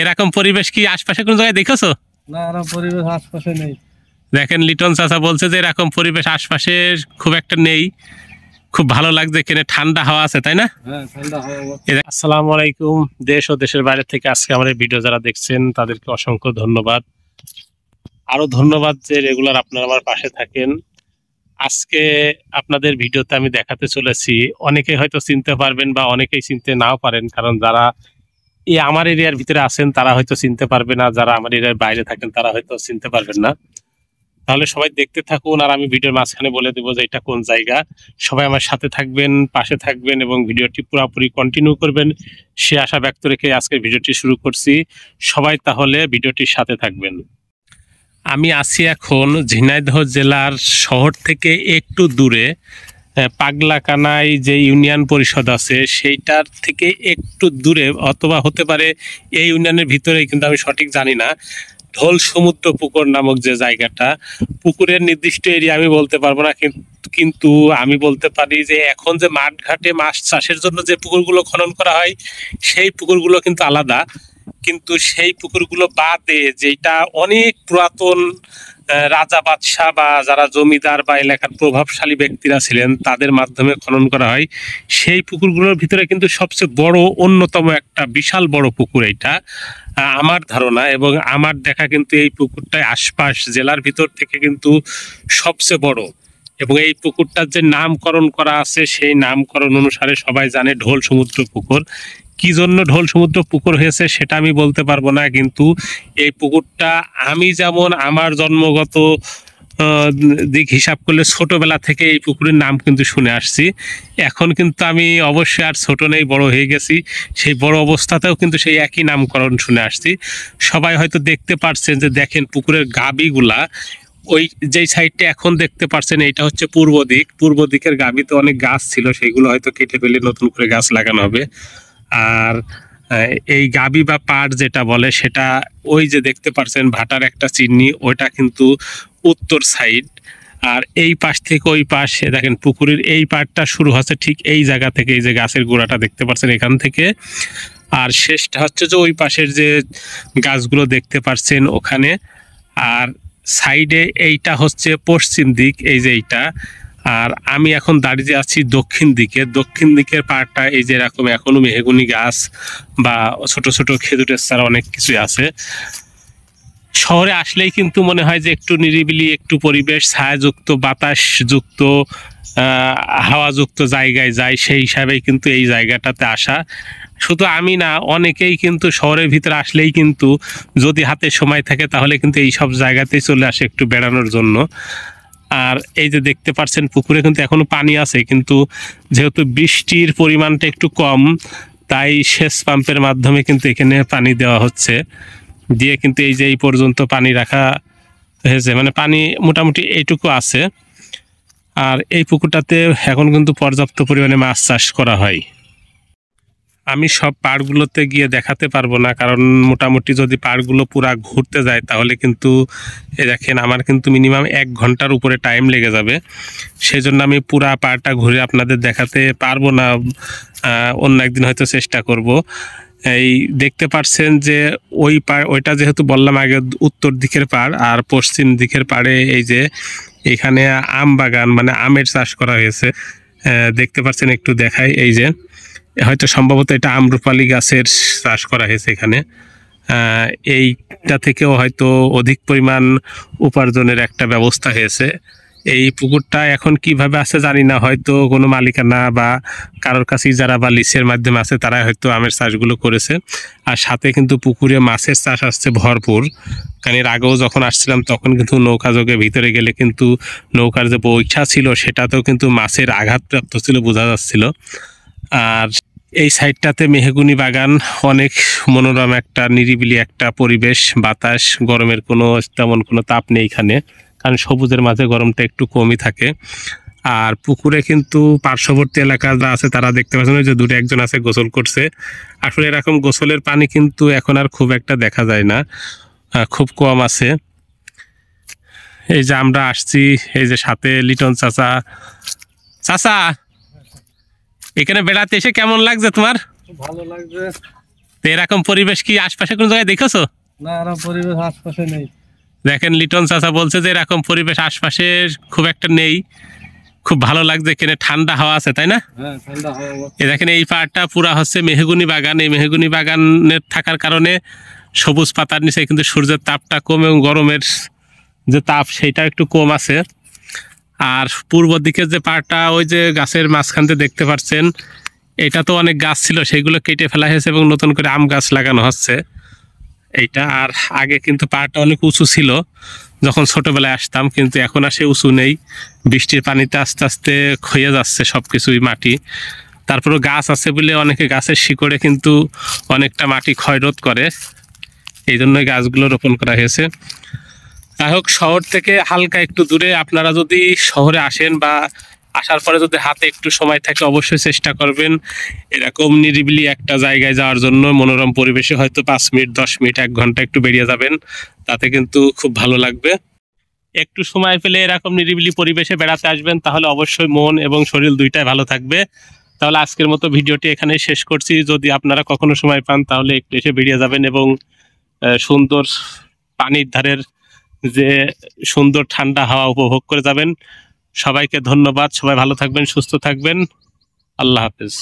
এরকম পরিবেশ কি আশপাশে কোন জায়গায় দেখেছো? না, এরকম পরিবেশ আশপাশে নেই। দেখেন লিটন চাচা বলছে যে এরকম পরিবেশ আশপাশে খুব একটা নেই। খুব ভালো লাগছে, এখানে ঠান্ডা হাওয়া আছে, তাই না? হ্যাঁ, ঠান্ডা হাওয়া। আসসালামু আলাইকুম। দেশ ও দেশের বাইরে থেকে আজকে আমার এই ভিডিও যারা দেখছেন তাদেরকে অসংখ্য ধন্যবাদ। আরো ধন্যবাদ যে রেগুলার আপনারা আমার পাশে থাকেন। আজকে আপনাদের ভিডিওতে আমি দেখাতে চলেছি, অনেকে হয়তো চিনতে পারবেন বা অনেকেই চিনতে নাও পারেন, কারণ যারা এই আমার এরিয়ার ভিতরে আছেন তারা হয়তো চিনতে পারবে না, যারা আমার এরিয়ার বাইরে থাকেন তারা হয়তো চিনতে পারবেন না। তাহলে সবাই দেখতে থাকুন আর আমি ভিডিওর মাঝখানে বলে দেবো যে এটা কোন জায়গা। সবাই আমার সাথে থাকবেন, পাশে থাকবেন এবং ভিডিওটি পুরোপুরি কন্টিনিউ করবেন, সে আশা ব্যক্ত রেখে আজকের ভিডিওটি শুরু করছি। সবাই তাহলে ভিডিওটির সাথে থাকবেন। আমি আছি এখন ঝিনাইদহ জেলার শহর থেকে একটু দূরে, পাগলাকানাই যে ইউনিয়ন পরিষদ আছে সেইটার থেকে একটু দূরে, অথবা হতে পারে এই ইউনিয়নের ভিতরেই, কিন্তু আমি সঠিক জানি না। ঢোল সমুদ্র পুকুর নামক যে জায়গাটা, পুকুরের নির্দিষ্ট এরিয়া আমি বলতে পারবো না, কিন্তু আমি বলতে পারি যে এখন যে মাঠ ঘাটে মাছ চাষের জন্য যে পুকুরগুলো খনন করা হয় সেই পুকুরগুলো কিন্তু আলাদা। কিন্তু সেই পুকুরগুলো বাদে যেটা অনেক পুরাতন রাজা বাদশাহ বা যারা জমিদার বা এলাকার প্রভাবশালী ব্যক্তিরা ছিলেন তাদের মাধ্যমে খনন করা হয়, সেই পুকুরগুলোর ভিতরে কিন্তু সবচেয়ে বড় অন্যতম একটা বিশাল বড় পুকুর এটা আমার ধারণা এবং আমার দেখা। কিন্তু এই পুকুরটাই আশপাশ জেলার ভিতর থেকে কিন্তু সবচেয়ে বড়, এবং এই পুকুরটার যে নামকরণ করা আছে সেই নামকরণ অনুসারে সবাই জানে ঢোল সমুদ্র পুকুর। কি জন্য ঢোল সমুদ্র পুকুর হয়েছে সেটা আমি বলতে পারবো না, কিন্তু এই পুকুরটা আমি যেমন আমার জন্মগত দিক হিসাব করলে ছোটবেলা থেকে এই পুকুরের নাম কিন্তু শুনে আসছি। এখন কিন্তু আমি অবশ্যই আর ছোট নেই, বড় হয়ে গেছি। সেই বড় অবস্থাতেও কিন্তু সেই একই নামকরণ শুনে আসছি। সবাই হয়তো দেখতে পারছেন যে দেখেন পুকুরের গাবিগুলা, ওই যেই সাইডটা এখন দেখতে পাচ্ছেন এইটা হচ্ছে পূর্ব দিক। পূর্ব দিকের গাবিতে অনেক গাছ ছিল, সেইগুলো হয়তো কেটে ফেলে নতুন করে গাছ লাগানো হবে। আর এই গাবি বা পাড় যেটা বলে সেটা ওই যে দেখতে পাচ্ছেন ভাটার একটা চিহ্নি, ওইটা কিন্তু উত্তর সাইড। আর এই পাশ থেকে ওই পাশে দেখেন পুকুরের এই পাড়টা শুরু হচ্ছে ঠিক এই জায়গা থেকে, এই যে গাছের গোড়াটা দেখতে পাচ্ছেন এখান থেকে, আর শেষটা হচ্ছে যে ওই পাশের যে গাছগুলো দেখতে পাচ্ছেন ওখানে। আর সাইডে এইটা হচ্ছে পশ্চিম দিক, এই যে এইটা। আর আমি এখন দাঁড়িয়ে আছি দক্ষিণ দিকে। দক্ষিণ দিকের পাড়টা এই যে এরকম এখনো মেহগুনি গাছ বা ছোট ছোট খেজুরের চারা অনেক কিছুই আছে। শহরে আসলেই কিন্তু মনে হয় যে একটু নিরিবিলি, একটু পরিবেশ ছায়াযুক্ত, বাতাসযুক্ত, হাওয়াযুক্ত জায়গায় যায়, সেই হিসাবেই কিন্তু এই জায়গাটাতে আসা। শুধু আমি না, অনেকেই কিন্তু শহরের ভিতরে আসলেই কিন্তু যদি হাতে সময় থাকে তাহলে কিন্তু এই সব জায়গাতেই চলে আসে একটু বেড়ানোর জন্য। আর এই যে দেখতে পাচ্ছেন পুকুরে কিন্তু এখনো পানি আছে, কিন্তু যেহেতু বৃষ্টির পরিমাণটা একটু কম তাই সেচ পাম্পের মাধ্যমে কিন্তু এখানে পানি দেওয়া হচ্ছে, দিয়ে কিন্তু এই যে এই পর্যন্ত পানি রাখা হয়েছে, মানে পানি মোটামুটি এইটুকু আছে। আর এই পুকুরটাতে এখন কিন্তু পর্যাপ্ত পরিমাণে মাছ চাষ করা হয়। আমি সব পাড়গুলোতে গিয়ে দেখাতে পারবো না, কারণ মোটামুটি যদি পাড়গুলো পুরা ঘুরতে যায় তাহলে কিন্তু দেখেন আমার কিন্তু মিনিমাম 1 ঘন্টার উপরে টাইম লেগে যাবে। সেই জন্য আমি পুরা পাড়টা ঘুরে আপনাদের দেখাতে পারবো না, অন্য একদিন হয়তো চেষ্টা করব। এই দেখতে পাচ্ছেন যে ওই পাড়, ওইটা যেহেতু বললাম আগে উত্তর দিকের পাড়, আর পশ্চিম দিকের পাড়ে এই যে এখানে আম বাগান, মানে আমের চাষ করা হয়েছে। দেখতে পাচ্ছেন, একটু দেখাই, এই যে হয়তো সম্ভবত এটা আম্রপালি গাছের চাষ করা হয়েছে এখানে। এইটা থেকেও হয়তো অধিক পরিমাণ উপার্জনের একটা ব্যবস্থা হয়েছে। এই পুকুরটা এখন কিভাবে আছে জানি না, হয়তো কোনো মালিকানা বা কারোর কাছেই যারা বা লিসের মাধ্যমে আছে তারা হয়তো আমের চাষগুলো করেছে। আর সাথে কিন্তু পুকুরে মাছের চাষ আসছে ভরপুর, কারণ এর আগেও যখন আসছিলাম তখন কিন্তু নৌকা যোগে ভিতরে গেলে কিন্তু নৌকার যে বৈঠা ছিল সেটাতেও কিন্তু মাছের আঘাতপ্রাপ্ত ছিল, বোঝা যাচ্ছিল। আর এই সাইডটাতে মেহগুনি বাগান, অনেক মনোরম একটা নিরিবিলি একটা পরিবেশ, বাতাস, গরমের তেমন কোনো তাপ নেই এখানে, কারণ সবুজের মাঝে গরমটা একটু কমই থাকে। আর পুকুরে কিন্তু পার্শ্ববর্তী এলাকা যা আছে তারা দেখতে পাচ্ছেন যে দূরে একজন আছে গোসল করছে। আসলে এরকম গোসলের পানি কিন্তু এখন আর খুব একটা দেখা যায় না, খুব কম আছে। এই যে আমরা আসছি, এই যে সাথে লিটন চাচা। চাচা, এখানে বেড়াতে এসে কেমন লাগছে তোমার? ভালো লাগছে। তো এরকম পরিবেশ কি আশপাশে কোন জায়গায় দেখেছো? না, এরকম পরিবেশ আশপাশে নেই। দেখেন লিটন চাচা বলছে যে এরকম পরিবেশ আশপাশে খুব একটা নেই। খুব ভালো লাগছে, এখানে ঠান্ডা হাওয়া আছে, তাই না? হ্যাঁ, ঠান্ডা হাওয়া। এই দেখেন এই পাহাড়টা পুরা হচ্ছে মেহগুনি বাগান। এই মেহগুনি বাগানের থাকার কারণে সবুজ পাতার নিচে কিন্তু সূর্যের তাপটা কম এবং গরমের যে তাপ সেইটা একটু কম আছে। আর পূর্ব দিকে যে পাহাড়টা ওই যে গাছের মাঝখানতে দেখতে পাচ্ছেন, এটা তো অনেক গাছ ছিল, সেইগুলো কেটে ফেলা হয়েছে এবং নতুন করে আম গাছ লাগানো হচ্ছে এইটা। আর আগে কিন্তু পাহাড়টা অনেক উঁচু ছিল যখন ছোটবেলায় আসতাম, কিন্তু এখন আর সে উঁচু নেই। বৃষ্টির পানিতে আস্তে আস্তে ক্ষয়ে যাচ্ছে সবকিছুই মাটি। তারপরে গাছ আছে বলে অনেকে গাছের শিকড়ে কিন্তু অনেকটা মাটি ক্ষয়রোধ করে, এই জন্যই গাছগুলো রোপণ করা হয়েছে। যাই হোক, শহর থেকে হালকা একটু দূরে আপনারা যদি শহরে আসেন বা আসার পরে যদি হাতে একটু সময় থাকে অবশ্যই চেষ্টা করবেন এরকম নিরিবিলি একটা জায়গায় যাওয়ার জন্য। মনোরম পরিবেশে হয়তো 5 মিনিট 10 মিনিট 1 ঘন্টা একটু বেরিয়ে যাবেন, তাতে কিন্তু খুব ভালো লাগবে। একটু সময় পেলে এরকম নিরিবিলি পরিবেশে বেড়াতে আসবেন, তাহলে অবশ্যই মন এবং শরীর দুইটাই ভালো থাকবে। তাহলে আজকের মতো ভিডিওটি এখানেই শেষ করছি। যদি আপনারা কখনো সময় পান তাহলে একটু এসে বেরিয়ে যাবেন এবং সুন্দর পানির ধারের যে সুন্দর ঠান্ডা হাওয়া উপভোগ করে যাবেন। সবাইকে ধন্যবাদ। সবাই ভালো থাকবেন, সুস্থ থাকবেন। আল্লাহ হাফেজ।